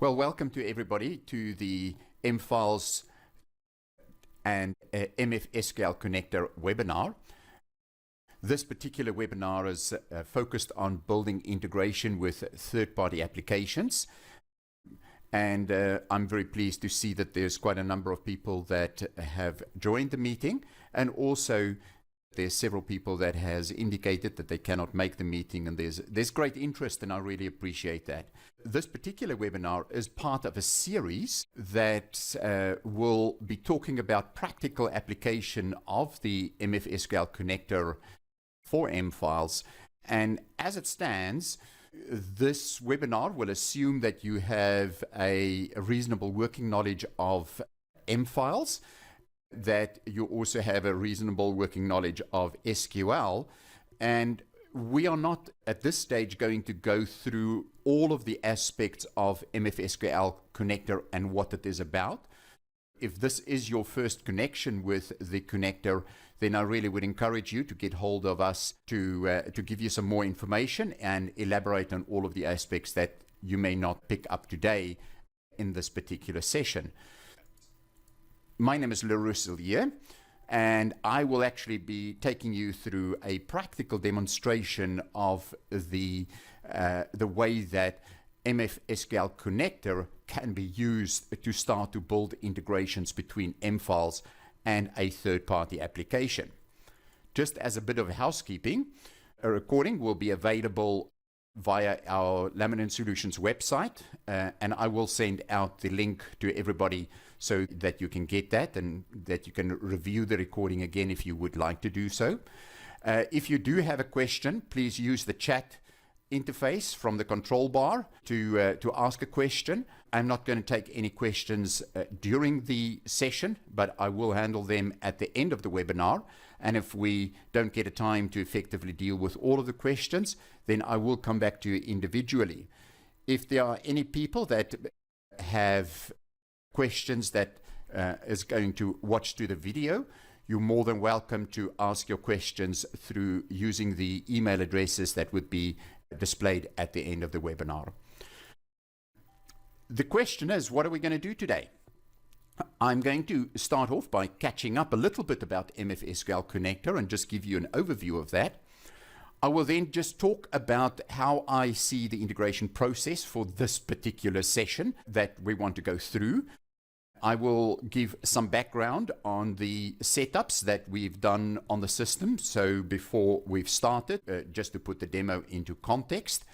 Well, welcome to everybody to the MFiles and MFSQL Connector webinar. This particular webinar is focused on building integration with third-party applications. And I'm very pleased to see that there's quite a number of people that have joined the meeting, and also there's several people that has indicated that they cannot make the meeting, and there's great interest, and I really appreciate that. This particular webinar is part of a series that will be talking about practical application of the MFSQL connector for MFiles. And as it stands, this webinar will assume that you have a reasonable working knowledge of MFiles, that you also have a reasonable working knowledge of SQL, and we are not at this stage going to go through all of the aspects of MFSQL connector and what it is about. If this is your first connection with the connector, then I really would encourage you to get hold of us to give you some more information and elaborate on all of the aspects that you may not pick up today in this particular session. My name is Leroux Sillier, and I will actually be taking you through a practical demonstration of the way that MFSQL Connector can be used to start to build integrations between MFiles and a third-party application. Just as a bit of housekeeping, a recording will be available via our Laminin Solutions website, and I will send out the link to everybody so that you can get that and that you can review the recording again if you would like to do so. If you do have a question, please use the chat interface from the control bar to ask a question. I'm not going to take any questions during the session, but I will handle them at the end of the webinar. And if we don't get a time to effectively deal with all of the questions, then I will come back to you individually. If there are any people that have questions that is going to watch through the video, you're more than welcome to ask your questions through using the email addresses that would be displayed at the end of the webinar. The question is, what are we going to do today? I'm going to start off by catching up a little bit about MFSQL Connector and just give you an overview of that. I will then just talk about how I see the integration process for this particular session that we want to go through. I will give some background on the setups that we've done on the system. So before we've started, just to put the demo into context,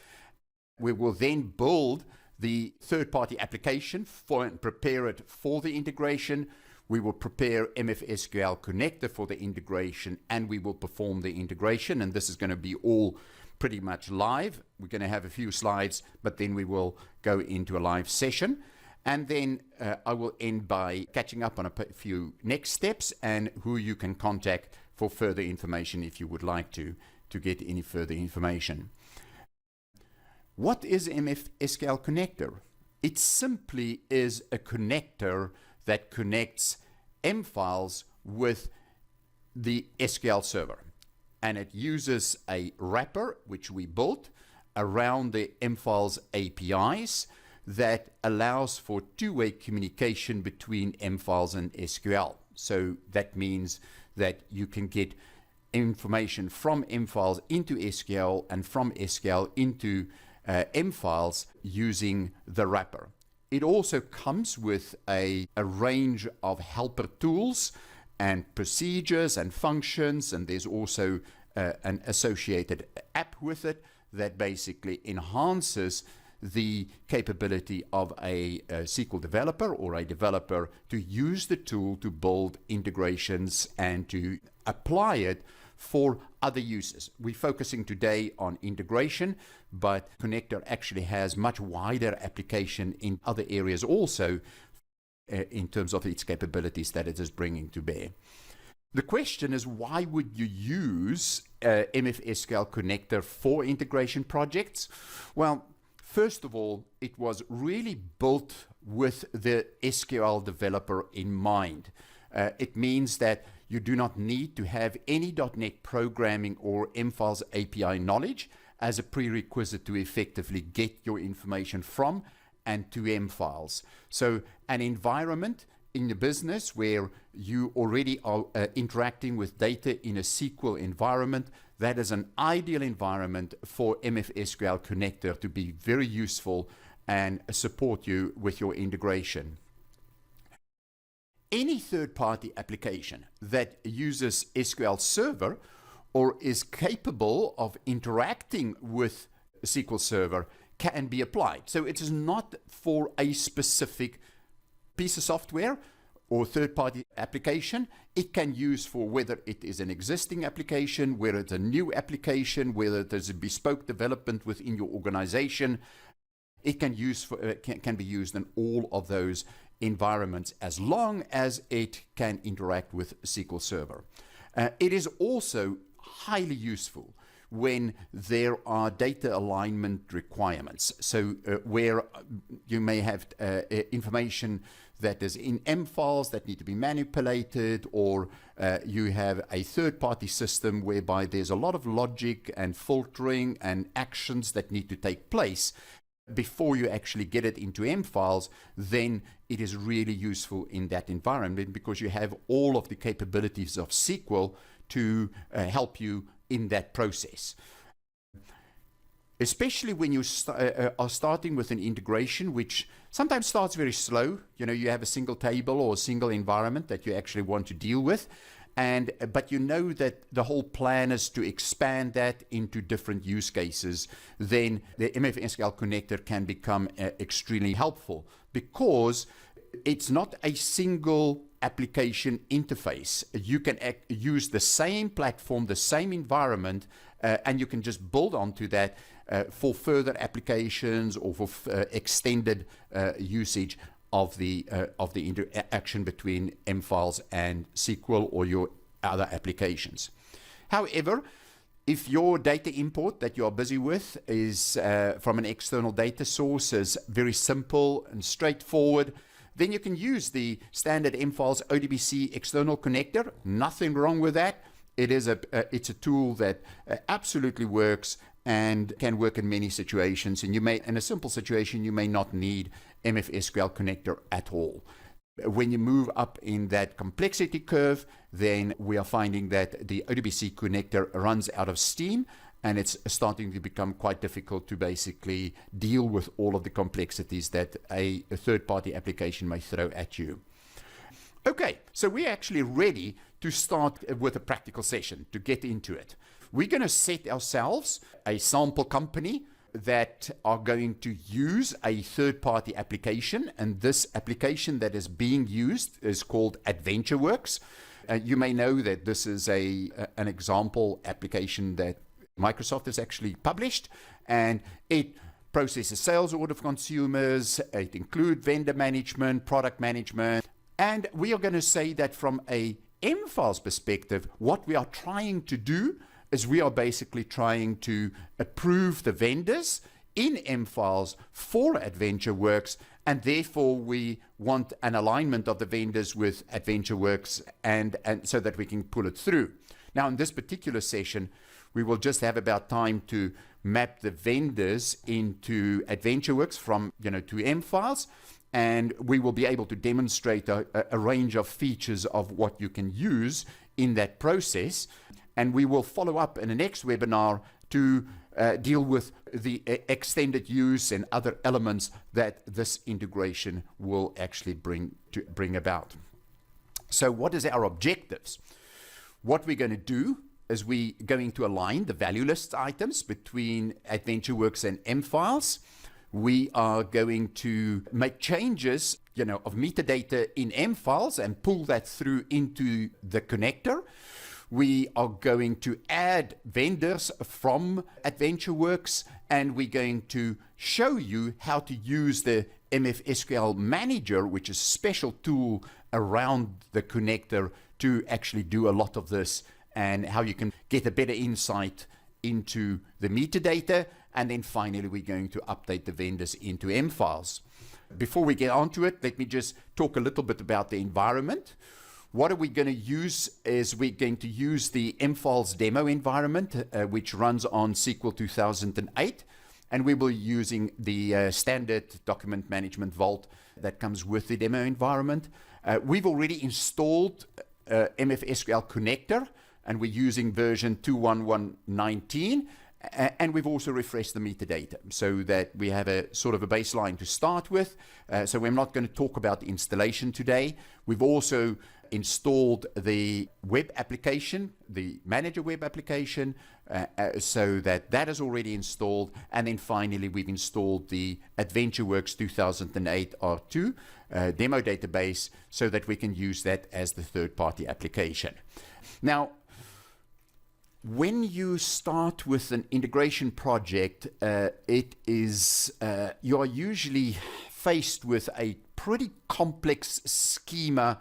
we will then build the third-party application and prepare it for the integration. We will prepare MFSQL Connector for the integration, and we will perform the integration. And this is going to be all pretty much live. We're going to have a few slides, but then we will go into a live session. And then I will end by catching up on a few next steps and who you can contact for further information if you would like to get any further information. What is MFSQL Connector? It simply is a connector that connects MFiles with the SQL server. And it uses a wrapper, which we built, around the MFiles APIs that allows for two-way communication between MFiles and SQL. So that means that you can get information from MFiles into SQL and from SQL into MFiles using the wrapper. It also comes with a range of helper tools and procedures and functions, and there's also an associated app with it that basically enhances the capability of a SQL developer or a developer to use the tool to build integrations and to apply it for other uses. We're focusing today on integration, but Connector actually has much wider application in other areas also in terms of its capabilities that it is bringing to bear. The question is, why would you use MFSQL Connector for integration projects? Well, first of all, it was really built with the SQL developer in mind. It means that you do not need to have any .NET programming or MFiles API knowledge as a prerequisite to effectively get your information from and to M files. So an environment in the business where you already are interacting with data in a SQL environment, that is an ideal environment for MFSQL Connector to be very useful and support you with your integration. Any third-party application that uses SQL Server or is capable of interacting with SQL Server can be applied. So it is not for a specific piece of software or third-party application. It can use for whether it is an existing application, whether it's a new application, whether there's a bespoke development within your organization. It can be used in all of those environments as long as it can interact with SQL Server. It is also highly useful when there are data alignment requirements. So where you may have information that is in M files that need to be manipulated, or you have a third-party system whereby there's a lot of logic and filtering and actions that need to take place before you actually get it into M files, then it is really useful in that environment because you have all of the capabilities of SQL to help you in that process. Especially when you are starting with an integration, which sometimes starts very slow. You know, you have a single table or a single environment that you actually want to deal with. But you know that the whole plan is to expand that into different use cases, then the MFSQL Connector can become extremely helpful because it's not a single application interface. You can use the same platform, the same environment, and you can just build onto that for further applications or for extended usage of the interaction between M files and SQL or your other applications. However, if your data import that you are busy with is from an external data source is very simple and straightforward, then you can use the standard M files ODBC external connector. Nothing wrong with that. It's a tool that absolutely works and can work in many situations. And in a simple situation, you may not need MFSQL Connector at all. When you move up in that complexity curve, then we are finding that the ODBC connector runs out of steam and it's starting to become quite difficult to basically deal with all of the complexities that a third-party application may throw at you. Okay, so we're actually ready to start with a practical session to get into it. We're going to set ourselves a sample company that are going to use a third-party application, and this application that is being used is called AdventureWorks. You may know that this is an example application that Microsoft has actually published, and it processes sales order of consumers. It includes vendor management, product management, and we are going to say that from a M files perspective, what we are trying to do is we are basically trying to approve the vendors in M files for AdventureWorks, and therefore we want an alignment of the vendors with AdventureWorks and so that we can pull it through. Now in this particular session, we will just have about time to map the vendors into AdventureWorks from to M files, and we will be able to demonstrate a range of features of what you can use in that process. And we will follow up in the next webinar to deal with the extended use and other elements that this integration will actually bring about. So what is our objectives? What we're going to do is we're going to align the value list items between AdventureWorks and M files. We are going to make changes of metadata in M files and pull that through into the connector. We are going to add vendors from AdventureWorks, and we're going to show you how to use the MFSQL Manager, which is a special tool around the connector to actually do a lot of this, and how you can get a better insight into the metadata. And then finally, we're going to update the vendors into M files. Before we get onto it, let me just talk a little bit about the environment. What are we going to use is we're going to use the M files demo environment, which runs on SQL 2008. and we will be using the standard document management vault that comes with the demo environment. We've already installed MFSQL Connector, and we're using version 2.11.19, and we've also refreshed the metadata so that we have a sort of a baseline to start with. So we're not going to talk about the installation today. We've also installed the web application, the manager web application, so that is already installed. And then finally, we've installed the AdventureWorks 2008 R2 demo database so that we can use that as the third-party application. Now, when you start with an integration project, you are usually faced with a pretty complex schema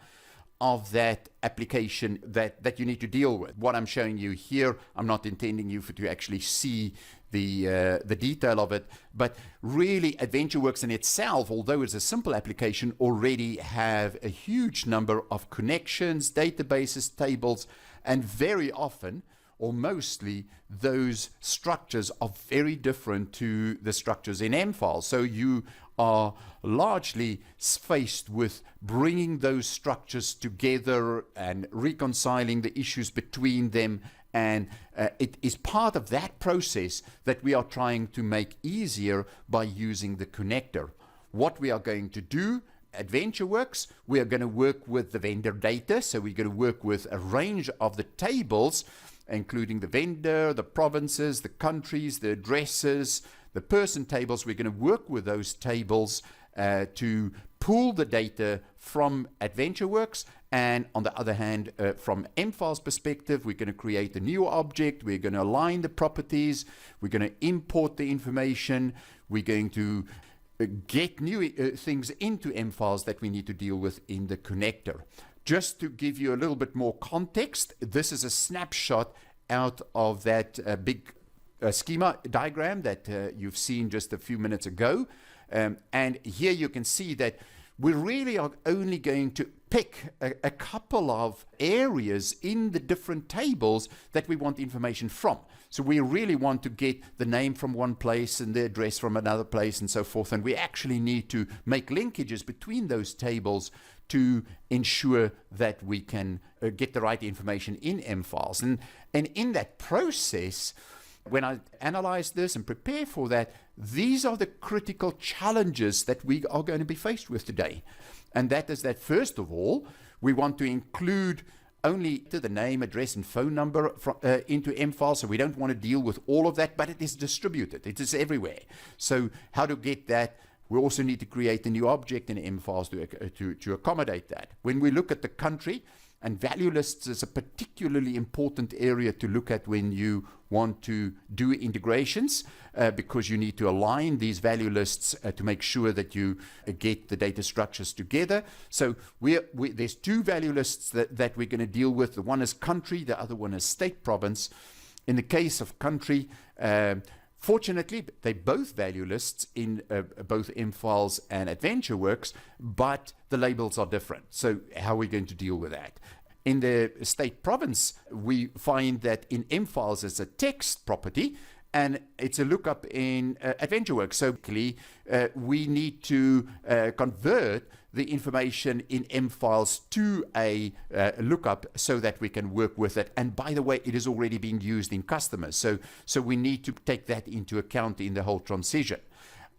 of that application that you need to deal with. What I'm showing you here, I'm not intending you to actually see the detail of it, but really AdventureWorks in itself, although it's a simple application, already have a huge number of connections, databases, tables, and very often, or mostly, those structures are very different to the structures in MFiles. So you are largely faced with bringing those structures together and reconciling the issues between them. And it is part of that process that we are trying to make easier by using the connector. What we are going to do, AdventureWorks, we are going to work with the vendor data. So we're going to work with a range of the tables, including the vendor, the provinces, the countries, the addresses, the person tables. We're going to work with those tables to pull the data from AdventureWorks. And on the other hand, from MFiles perspective, we're going to create a new object. We're going to align the properties. We're going to import the information. We're going to get new things into MFiles that we need to deal with in the connector. Just to give you a little bit more context, this is a snapshot out of that big schema diagram that you've seen just a few minutes ago. And here you can see that we really are only going to pick a couple of areas in the different tables that we want information from. So we really want to get the name from one place and the address from another place and so forth. And we actually need to make linkages between those tables to ensure that we can get the right information in MFiles. And in that process, when I analyze this and prepare for that, these are the critical challenges that we are going to be faced with today. And that is that, first of all, we want to include only the name, address, and phone number into MFiles. So we don't want to deal with all of that, but it is distributed. It is everywhere. So how to get that? We also need to create a new object in MFiles to accommodate that. When we look at the country, and value lists is a particularly important area to look at when you want to do integrations, because you need to align these value lists to make sure that you get the data structures together. So there's two value lists that we're going to deal with. The one is country, the other one is state province. In the case of country, fortunately, they both value lists in both MFiles and AdventureWorks, but the labels are different. So how are we going to deal with that? In the state province, we find that in MFiles it's a text property, and it's a lookup in AdventureWorks. So we need to convert the information in MFiles to a lookup so that we can work with it. And by the way, it is already being used in customers. So we need to take that into account in the whole transition.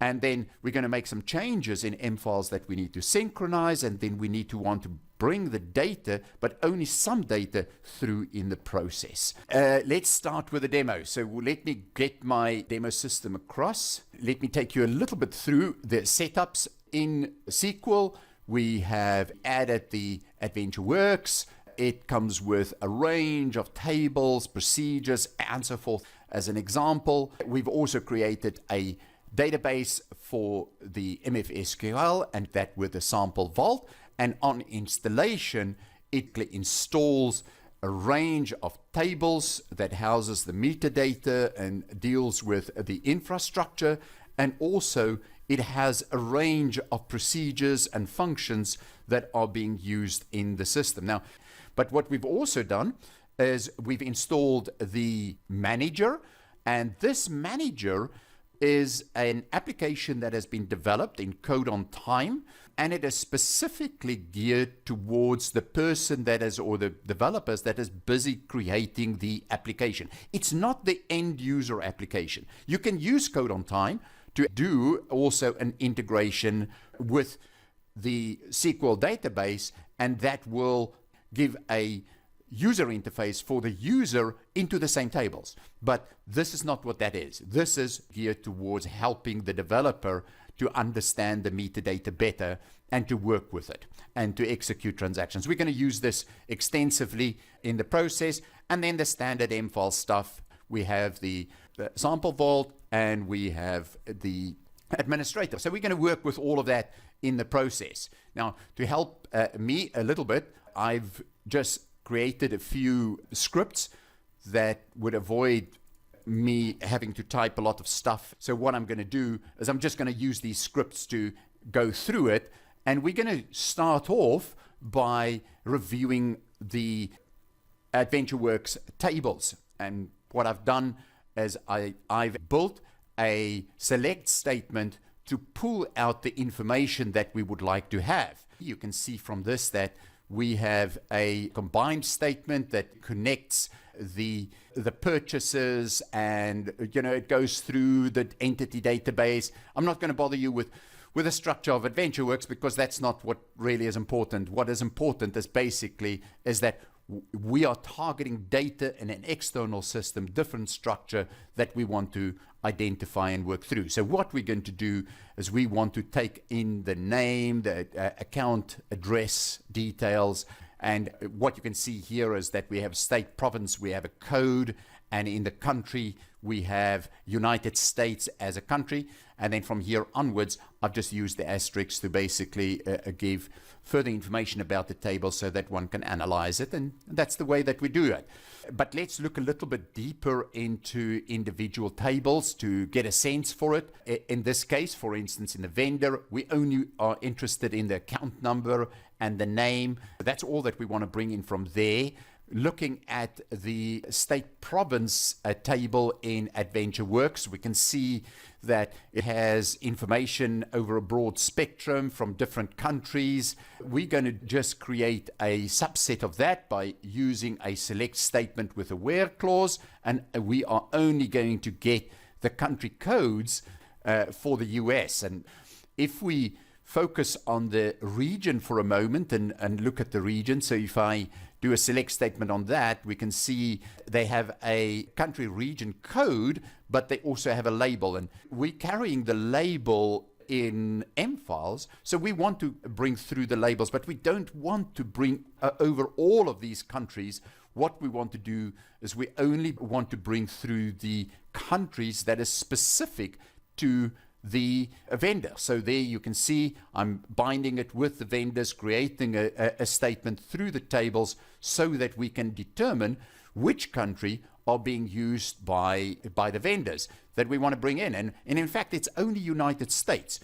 And then we're going to make some changes in MFiles that we need to synchronize, and then we need to want to bring the data, but only some data, through in the process. Let's start with a demo. So let me get my demo system across. Let me take you a little bit through the setups. In SQL, we have added the AdventureWorks. It comes with a range of tables, procedures, and so forth. As an example, we've also created a database for the MFSQL, and that with a sample vault. And on installation, it installs a range of tables that houses the metadata and deals with the infrastructure. And also it has a range of procedures and functions that are being used in the system. Now, but what we've also done is we've installed the manager, and this manager is an application that has been developed in code on time, and it is specifically geared towards the person that is, or the developers that is busy creating the application. It's not the end user application. You can use code on time to do also an integration with the SQL database, and that will give a user interface for the user into the same tables. But this is not what that is. This is geared towards helping the developer to understand the metadata better and to work with it and to execute transactions. We're going to use this extensively in the process. And then the standard MFile stuff, we have the sample vault and we have the administrator. So we're going to work with all of that in the process. Now, to help me a little bit, I've just created a few scripts that would avoid me having to type a lot of stuff. So what I'm going to do is I'm just going to use these scripts to go through it. And we're going to start off by reviewing the AdventureWorks tables. And what I've done is I've built a select statement to pull out the information that we would like to have. You can see from this that we have a combined statement that connects the purchases, and it goes through the entity database. I'm not going to bother you with the structure of AdventureWorks because that's not what really is important. What is important is basically that we are targeting data in an external system, different structure that we want to identify and work through. So what we're going to do is we want to take in the name, the account address details, and what you can see here is that we have state, province, we have a code, and in the country we have United States as a country, and then from here onwards I've just used the asterisks to basically give further information about the table so that one can analyze it, and that's the way that we do it. But let's look a little bit deeper into individual tables to get a sense for it. In this case, for instance, in the vendor, we only are interested in the account number and the name. That's all that we want to bring in from there. Looking at the state province table in AdventureWorks, we can see that it has information over a broad spectrum from different countries. We're going to just create a subset of that by using a select statement with a where clause, and we are only going to get the country codes for the US. And if we focus on the region for a moment and look at the region, so if I do a select statement on that, we can see they have a country region code, but they also have a label, and we're carrying the label in M files, so we want to bring through the labels, but we don't want to bring over all of these countries. What we want to do is we only want to bring through the countries that is specific to the vendor. So there you can see I'm binding it with the vendors, creating a statement through the tables so that we can determine which country are being used by the vendors that we want to bring in. And in fact, it's only United States.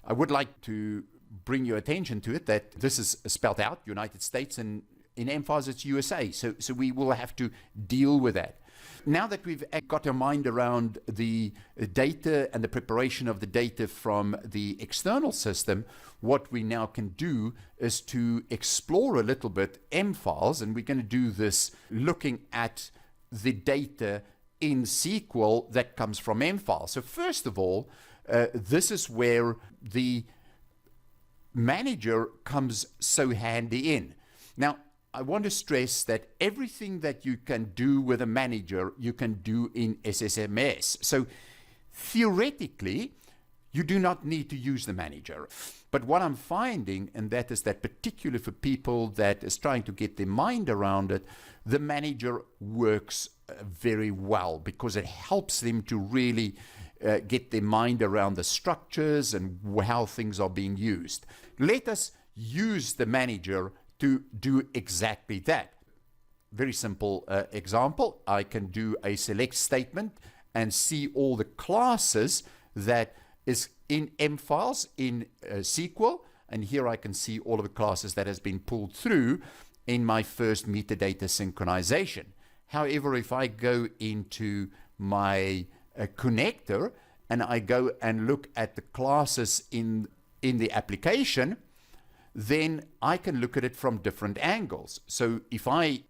I would like to bring your attention to it that this is spelled out, United States, and in MFIs it's USA. So we will have to deal with that. Now that we've got our mind around the data and the preparation of the data from the external system, what we now can do is to explore a little bit M files, and we're going to do this looking at the data in SQL that comes from M files. So first of all, this is where the manager comes so handy in. Now, I want to stress that everything that you can do with a manager, you can do in SSMS. So theoretically, you do not need to use the manager. But what I'm finding, and that is that particularly for people that is trying to get their mind around it, the manager works very well because it helps them to really get their mind around the structures and how things are being used. Let us use the manager to do exactly that. Very simple example. I can do a select statement and see all the classes that is in M files in SQL, and here I can see all of the classes that has been pulled through in my first metadata synchronization. However, if I go into my connector and I go and look at the classes in the application, then I can look at it from different angles. So if I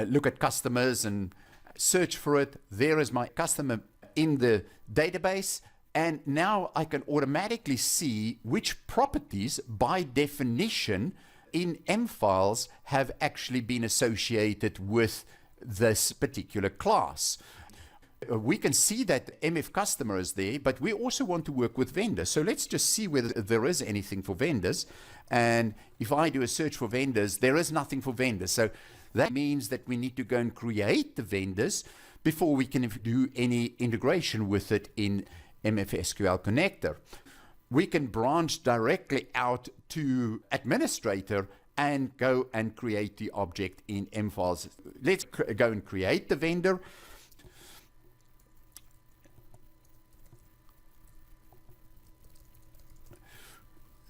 look at customers and search for it, there is my customer in the database, and now I can automatically see which properties by definition in M-Files have actually been associated with this particular class. We can see that MF customer is there, but we also want to work with vendors. So let's just see whether there is anything for vendors. And if I do a search for vendors, there is nothing for vendors. So that means that we need to go and create the vendors before we can do any integration with it in MFSQL Connector. We can branch directly out to administrator and go and create the object in M-Files. Let's go and create the vendor.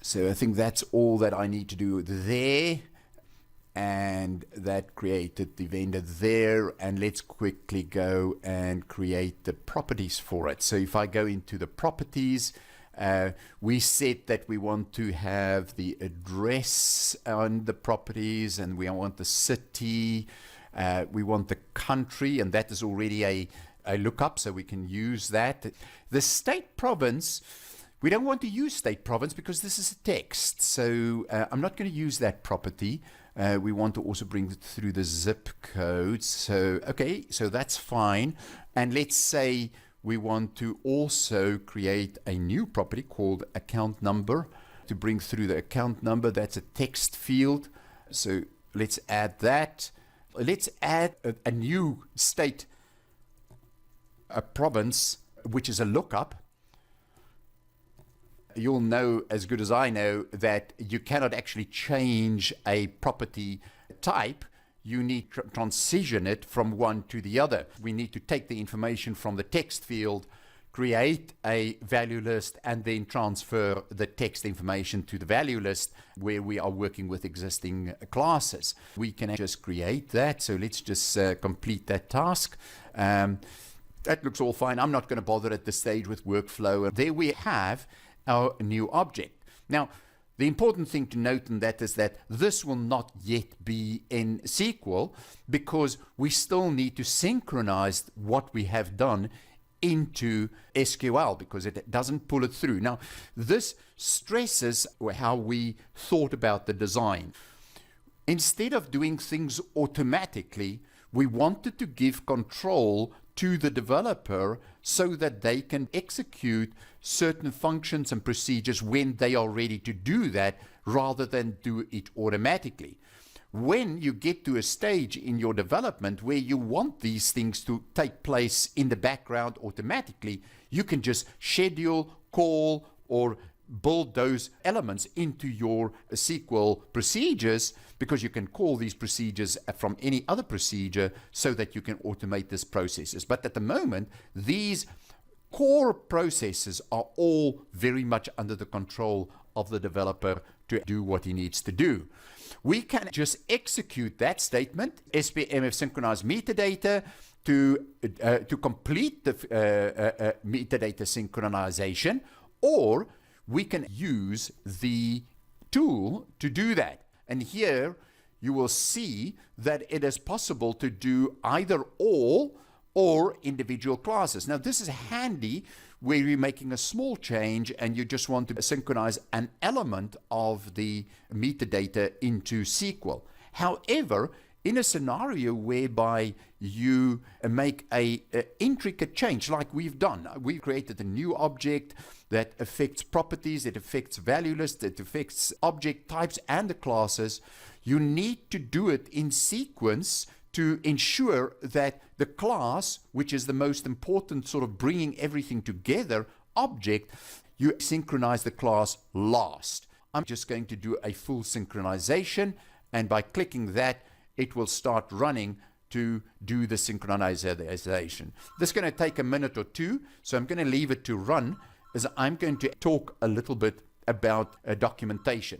So I think that's all that I need to do there, and that created the vendor there. And let's quickly go and create the properties for it. So if I go into the properties, we said that we want to have the address on the properties, and we want the city, we want the country, and that is already a lookup, so we can use that. The state province, we don't want to use state province because this is a text, so I'm not going to use that property. We want to also bring it through the zip code. So, okay, so that's fine. And let's say we want to also create a new property called account number to bring through the account number. That's a text field. So let's add that. Let's add a new state, a province, which is a lookup. You'll know as good as I know that you cannot actually change a property type. You need to transition it from one to the other. We need to take the information from the text field, create a value list, and then transfer the text information to the value list where we are working with existing classes. We can just create that. So let's just complete that task. That looks all fine. I'm not going to bother at this stage with workflow. There we have our new object. Now, the important thing to note in that is that this will not yet be in SQL because we still need to synchronize what we have done into SQL because it doesn't pull it through. Now, this stresses how we thought about the design. Instead of doing things automatically, we wanted to give control to the developer so that they can execute certain functions and procedures when they are ready to do that rather than do it automatically. When you get to a stage in your development where you want these things to take place in the background automatically, you can just schedule, call, or build those elements into your SQL procedures because you can call these procedures from any other procedure so that you can automate these processes. But at the moment, these core processes are all very much under the control of the developer to do what he needs to do. We can just execute that statement, SPMF synchronize metadata, to complete the metadata synchronization, or we can use the tool to do that. And here you will see that it is possible to do either all or individual classes. Now, this is handy where you're making a small change and you just want to synchronize an element of the metadata into SQL. However, in a scenario whereby you make an intricate change like we've done, we've created a new object that affects properties, it affects value lists, it affects object types and the classes, you need to do it in sequence to ensure that the class, which is the most important sort of bringing everything together object, you synchronize the class last. I'm just going to do a full synchronization, and by clicking that, it will start running to do the synchronization. This is going to take a minute or two, so I'm going to leave it to run as I'm going to talk a little bit about documentation.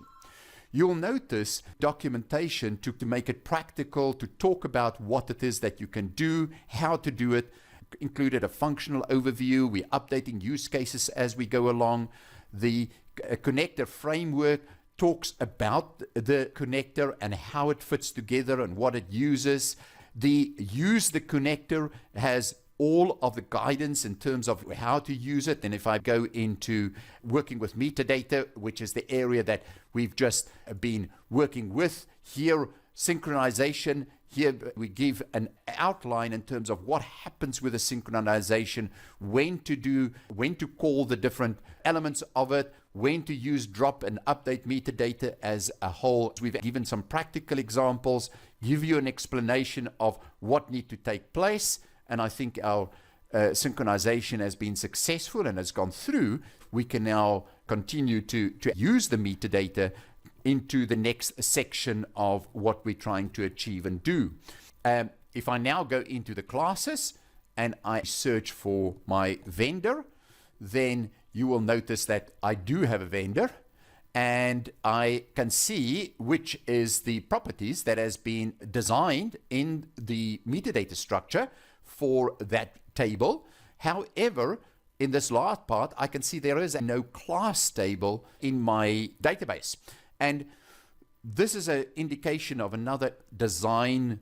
You'll notice documentation to make it practical, to talk about what it is that you can do, how to do it, included a functional overview. We're updating use cases as we go along. The connector framework talks about the connector and how it fits together and what it uses. The use the connector has all of the guidance in terms of how to use it. And if I go into working with metadata, which is the area that we've just been working with here, synchronization, here we give an outline in terms of what happens with a synchronization, when to call the different elements of it, when to use drop and update metadata as a whole. We've given some practical examples, give you an explanation of what needs to take place. And I think our synchronization has been successful and has gone through. We can now continue to use the metadata into the next section of what we're trying to achieve and do. If I now go into the classes and I search for my vendor, then you will notice that I do have a vendor, and I can see which is the properties that has been designed in the metadata structure for that table. However, in this last part, I can see there is no class table in my database. And this is an indication of another design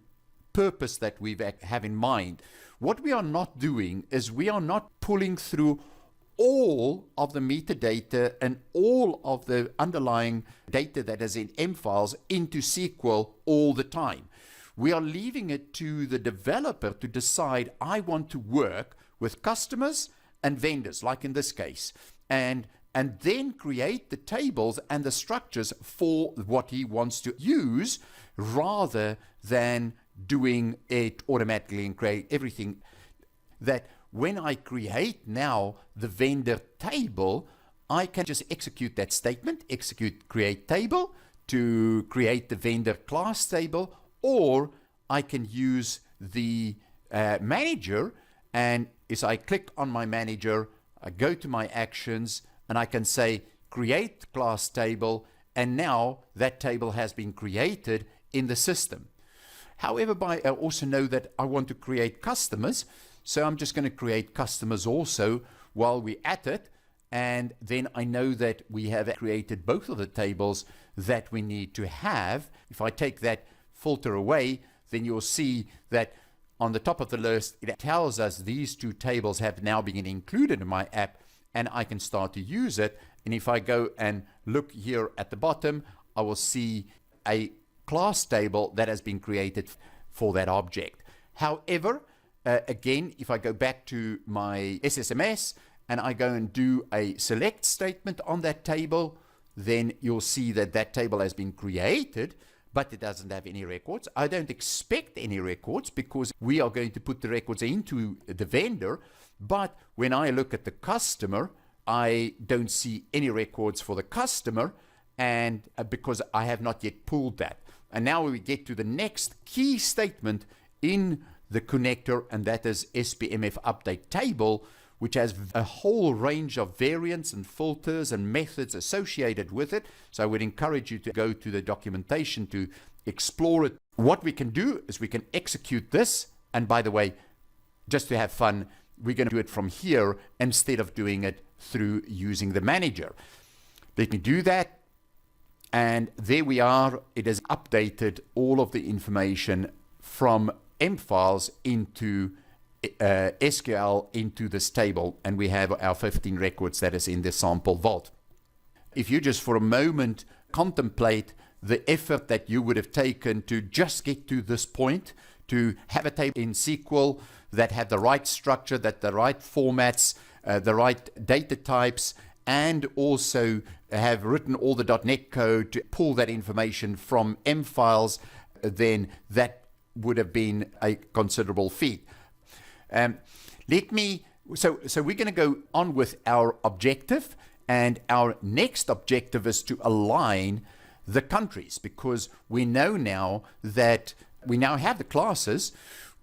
purpose that we have in mind. What we are not doing is we are not pulling through all of the metadata and all of the underlying data that is in M files into SQL all the time. We are leaving it to the developer to decide, I want to work with customers and vendors, like in this case, and then create the tables and the structures for what he wants to use, rather than doing it automatically and create everything. That when I create now the vendor table, I can just execute that statement, execute create table to create the vendor class table, or I can use the manager, and as I click on my manager, I go to my actions, and I can say create class table, and now that table has been created in the system. However, I also know that I want to create customers, so I'm just going to create customers also while we're at it, and then I know that we have created both of the tables that we need to have. If I take that filter away, then you'll see that on the top of the list, it tells us these two tables have now been included in my app, and I can start to use it. And if I go and look here at the bottom, I will see a class table that has been created for that object. However, again, if I go back to my SSMS and I go and do a select statement on that table, then you'll see that that table has been created, but it doesn't have any records. I don't expect any records because we are going to put the records into the vendor. But when I look at the customer, I don't see any records for the customer, and because I have not yet pulled that. And now we get to the next key statement in the connector, and that is SPMF update table, which has a whole range of variants and filters and methods associated with it. So I would encourage you to go to the documentation to explore it. What we can do is we can execute this, and by the way, just to have fun, we're going to do it from here instead of doing it through using the manager. Let me do that. And there we are. It has updated all of the information from M files into SQL into this table. And we have our 15 records that is in the sample vault. If you just for a moment contemplate the effort that you would have taken to just get to this point, to have a table in SQL that had the right structure, that the right formats, the right data types, and also have written all the .NET code to pull that information from M files, then that would have been a considerable feat. So we're going to go on with our objective, and our next objective is to align the countries, because we know now that we now have the classes.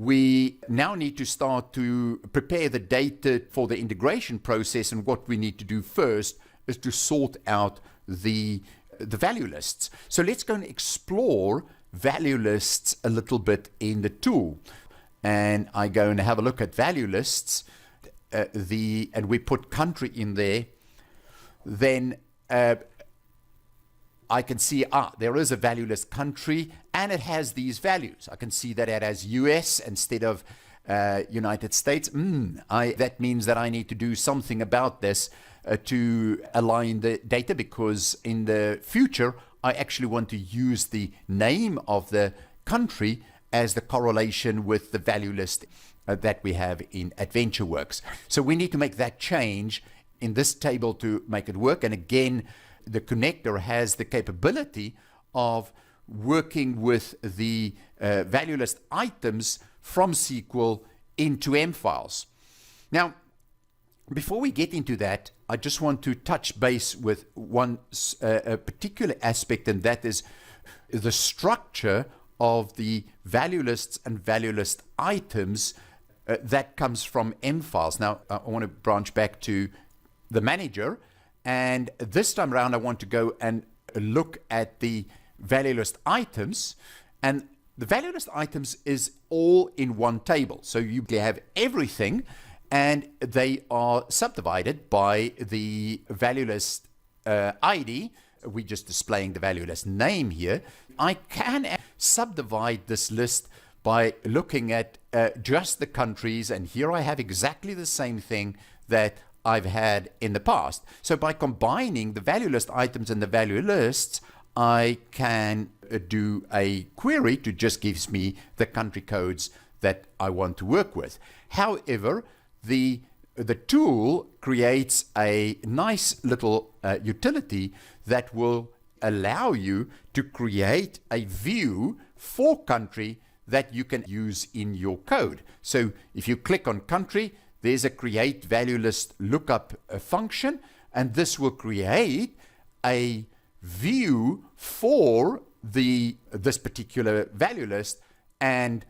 We now need to start to prepare the data for the integration process, and what we need to do first is to sort out the value lists. So let's go and explore value lists a little bit in the tool. and I go and have a look at value lists, and we put country in there, then I can see, there is a value list country, and it has these values. I can see that it has US instead of United States. That means that I need to do something about this to align the data, because in the future, I actually want to use the name of the country as the correlation with the value list that we have in AdventureWorks. So we need to make that change in this table to make it work. And again, the connector has the capability of working with the value list items from SQL into M files. Now, before we get into that, I just want to touch base with one particular aspect, and that is the structure of the value lists and value list items that comes from M files. Now, I want to branch back to the manager, and this time around, I want to go and look at the value list items, and the value list items is all in one table. So you have everything, and they are subdivided by the value list ID. We're just displaying the value list name here. I can subdivide this list by looking at just the countries, and here I have exactly the same thing that I've had in the past. So by combining the value list items and the value lists, I can do a query to just gives me the country codes that I want to work with. However, the tool creates a nice little utility that will allow you to create a view for country that you can use in your code. So if you click on country, there's a create value list lookup function, and this will create a view for this particular value list, and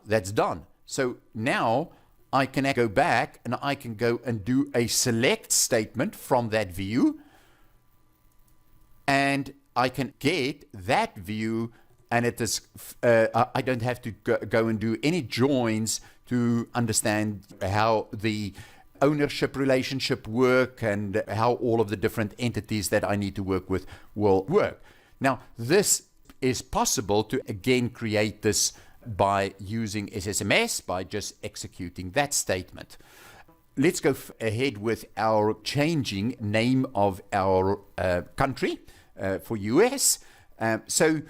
that's done. So now I can go back and I can go and do a select statement from that view, and I can get that view, and it is I don't have to go and do any joins to understand how the ownership relationship work and how all of the different entities that I need to work with will work. Now, this is possible to again create this by using SSMS, by just executing that statement. Let's go ahead with our changing name of our country for US. So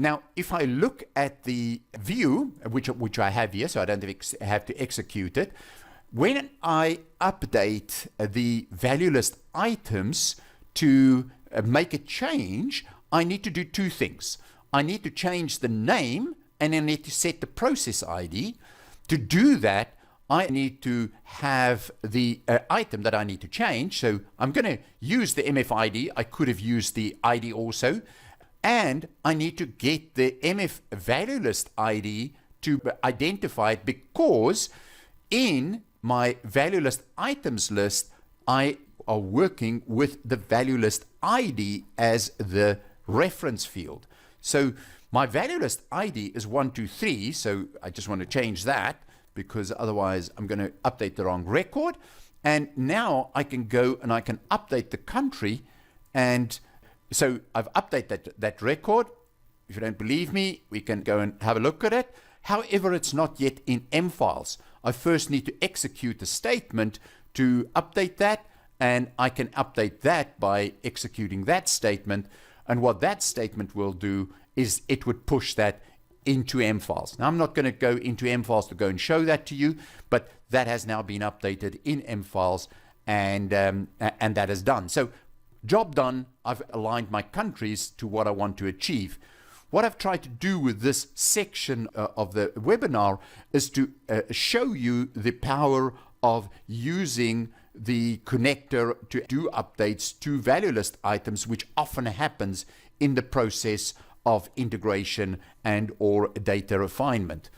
now, if I look at the view, which I have here, so I don't have to execute it, when I update the value list items to make a change, I need to do two things. I need to change the name, and I need to set the process ID. To do that, I need to have the item that I need to change. So I'm going to use the MF ID. I could have used the ID also. And I need to get the MF value list ID to identify it, because in my value list items list, I are working with the value list ID as the reference field. So my value list ID is 123. So I just want to change that, because otherwise I'm going to update the wrong record. And now I can go and I can update the country, and so I've updated that record. If you don't believe me, we can go and have a look at it. However, it's not yet in M files. I first need to execute a statement to update that, and I can update that by executing that statement. And what that statement will do is it would push that into M files. Now, I'm not going to go into M files to go and show that to you, but that has now been updated in M files, and that is done. So job done. I've aligned my countries to what I want to achieve. What I've tried to do with this section of the webinar is to show you the power of using the connector to do updates to value list items, which often happens in the process of integration and or data refinement.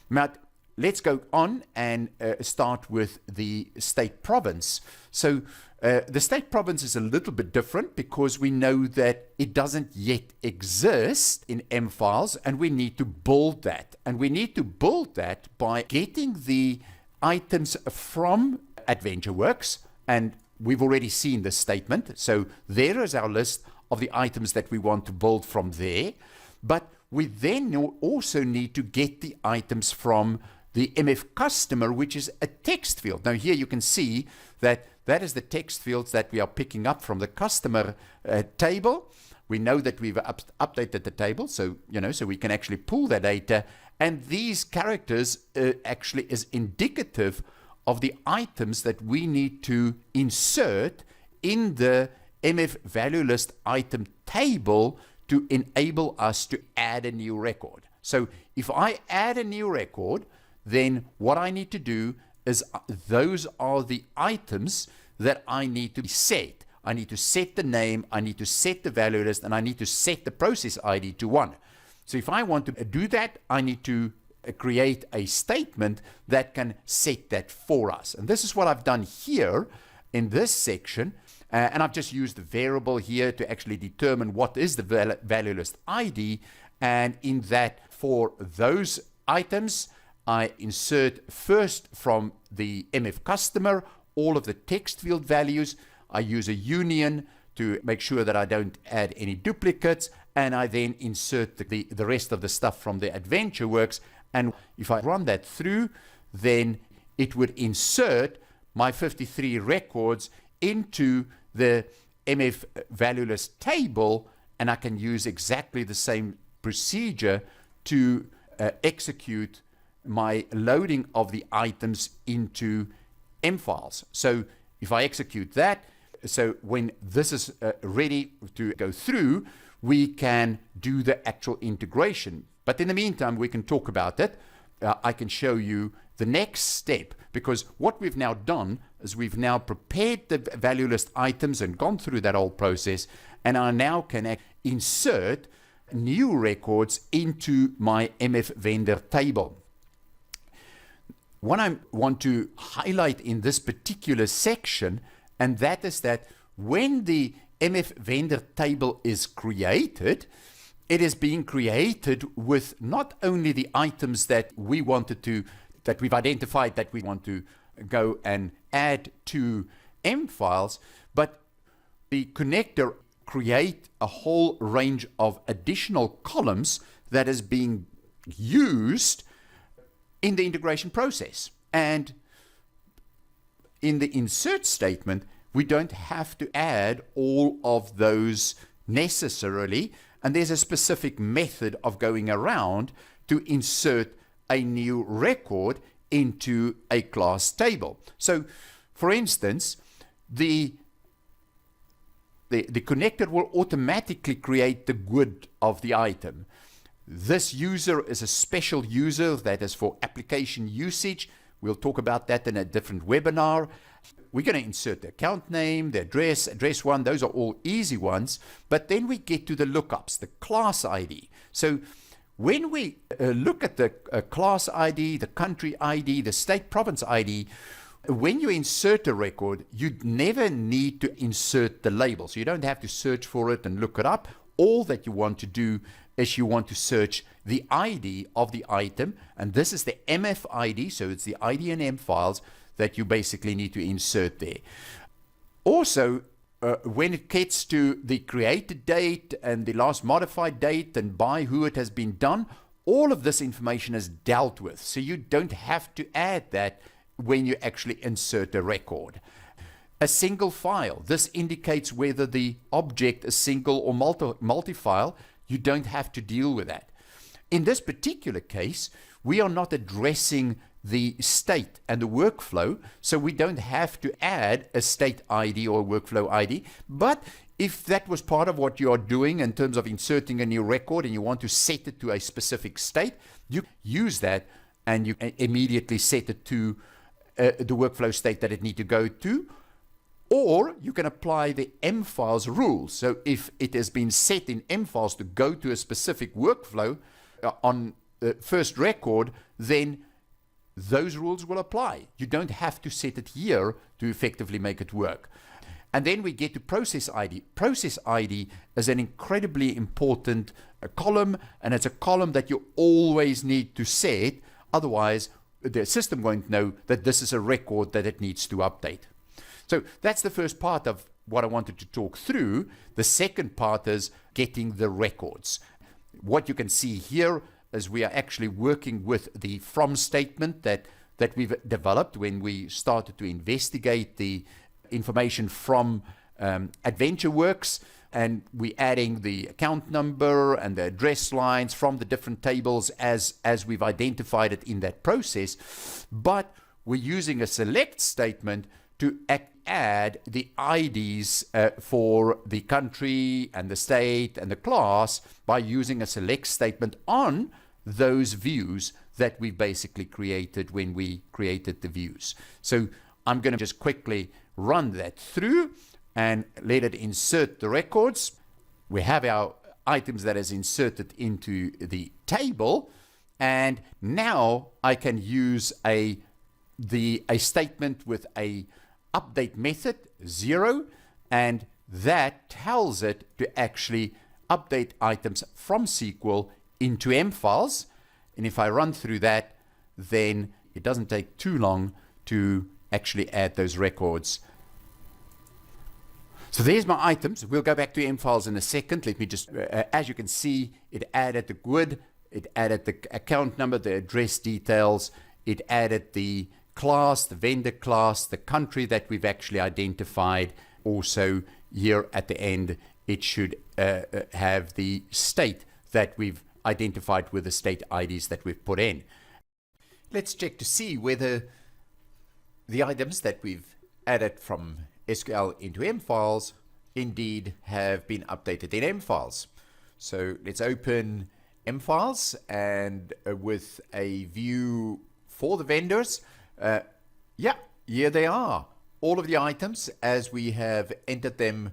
Now, let's go on and start with the state province. So The state province is a little bit different because we know that it doesn't yet exist in M files, and we need to build that. And we need to build that by getting the items from AdventureWorks, and we've already seen this statement. So there is our list of the items that we want to build from there. But we then also need to get the items from the MF customer, which is a text field. Now here you can see that that is the text fields that we are picking up from the customer table. We know that we've updated the table, so so we can actually pull that data. And these characters actually is indicative of the items that we need to insert in the MF value list item table to enable us to add a new record. So if I add a new record, then what I need to do is those are the items that I need to set. I need to set the name, I need to set the value list, and I need to set the process ID to 1. So if I want to do that, I need to create a statement that can set that for us. And this is what I've done here in this section. And I've just used the variable here to actually determine what is the value list ID. And in that, for those items, I insert first from the MF customer all of the text field values. I use a union to make sure that I don't add any duplicates, and I then insert the rest of the stuff from the AdventureWorks. And if I run that through, then it would insert my 53 records into the MF value list table, and I can use exactly the same procedure to execute my loading of the items into M files. So if I execute that, so when this is ready to go through, we can do the actual integration. But in the meantime, we can talk about it. I can show you the next step, because what we've now done is we've now prepared the value list items and gone through that whole process, and I now can insert new records into my MF vendor table. What I want to highlight in this particular section, and that is that when the MF vendor table is created, it is being created with not only the items that we've identified that we want to go and add to M files, but the connector create a whole range of additional columns that is being used in the integration process. And in the insert statement, we don't have to add all of those necessarily, and there's a specific method of going around to insert a new record into a class table. So, for instance, the connector will automatically create the GUID of the item. This user is a special user that is for application usage. We'll talk about that in a different webinar. We're going to insert the account name, the address one. Those are all easy ones. But then we get to the lookups, the class ID. So when we look at the class ID, the country ID, the state province ID, when you insert a record, you never need to insert the label. So you don't have to search for it and look it up. All that you want to do is you want to search the ID of the item, and this is the MF ID, so it's the ID and M files that you basically need to insert there. Also, when it gets to the created date and the last modified date and by who it has been done, all of this information is dealt with, so you don't have to add that when you actually insert a record. A single file, this indicates whether the object is single or multi-file. You don't have to deal with that. In this particular case, we are not addressing the state and the workflow, so we don't have to add a state ID or workflow ID. But if that was part of what you are doing in terms of inserting a new record and you want to set it to a specific state, you use that and you immediately set it to the workflow state that it needs to go to. Or you can apply the M files rules. So if it has been set in M files to go to a specific workflow on the first record, then those rules will apply. You don't have to set it here to effectively make it work. And then we get to process ID. Process ID is an incredibly important column, and it's a column that you always need to set. Otherwise, the system won't know that this is a record that it needs to update. So that's the first part of what I wanted to talk through. The second part is getting the records. What you can see here is we are actually working with the from statement that we've developed when we started to investigate the information from AdventureWorks, and we're adding the account number and the address lines from the different tables as we've identified it in that process. But we're using a select statement to add the IDs for the country and the state and the class by using a select statement on those views that we basically created when we created the views. So I'm going to just quickly run that through and let it insert the records. We have our items that is inserted into the table, and now I can use a statement with a update method 0, and that tells it to actually update items from SQL into M files. And if I run through that, then it doesn't take too long to actually add those records. So there's my items. We'll go back to M files in a second. Let me just, as you can see, it added the GUID, it added the account number, the address details, it added the class, the vendor class, the country that we've actually identified. Also here at the end, it should have the state that we've identified with the state IDs that we've put in. Let's check to see whether the items that we've added from SQL into M files indeed have been updated in M files. So let's open M files, and with a view for the vendors, yeah, here they are. All of the items as we have entered them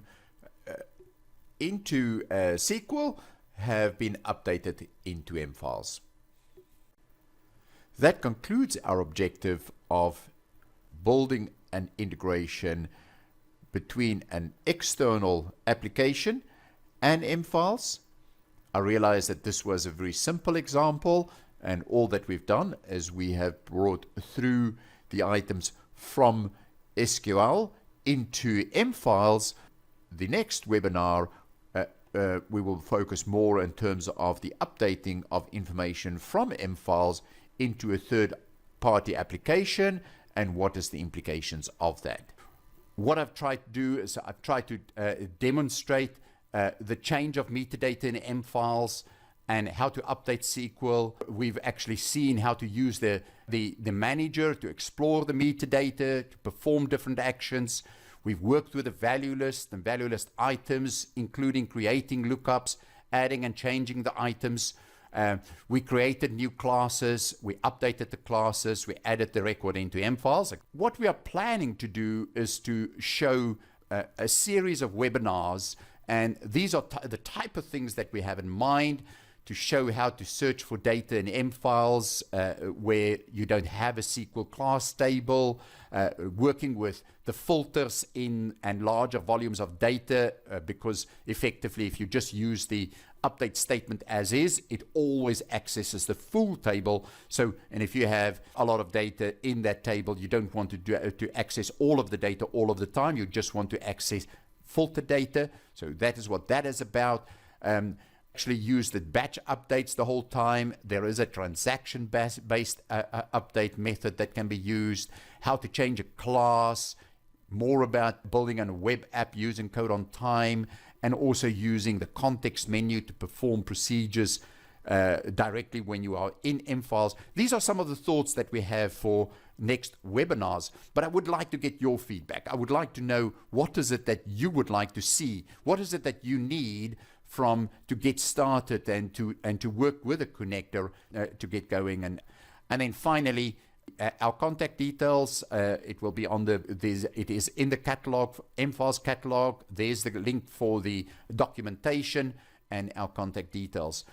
into SQL have been updated into M files. That concludes our objective of building an integration between an external application and M files. I realize that this was a very simple example, and all that we've done is we have brought through the items from SQL into M files. The next webinar we will focus more in terms of the updating of information from M files into a third-party application and what is the implications of that. What I've tried to do is I've tried to demonstrate the change of metadata in M files and how to update SQL. We've actually seen how to use the manager to explore the metadata, to perform different actions. We've worked with a value list and value list items, including creating lookups, adding and changing the items. We created new classes, we updated the classes, we added the record into M files. What we are planning to do is to show a series of webinars, and these are the type of things that we have in mind to show how to search for data in M files where you don't have a SQL class table, working with the filters in and larger volumes of data, because effectively if you just use the update statement as is, it always accesses the full table. So, and if you have a lot of data in that table, you don't want to access all of the data all of the time. You just want to access filter data. So that is what that is about. Actually use the batch updates the whole time. There is a transaction-based update method that can be used. How to change a class, more about building a web app using code on time, and also using the context menu to perform procedures directly when you are in M files. These are some of the thoughts that we have for next webinars, but I would like to get your feedback. I would like to know, what is it that you would like to see? What is it that you need to get started and to work with a connector to get going? And then finally, our contact details, it will be on it is in the catalog, M files catalog. There's the link for the documentation and our contact details.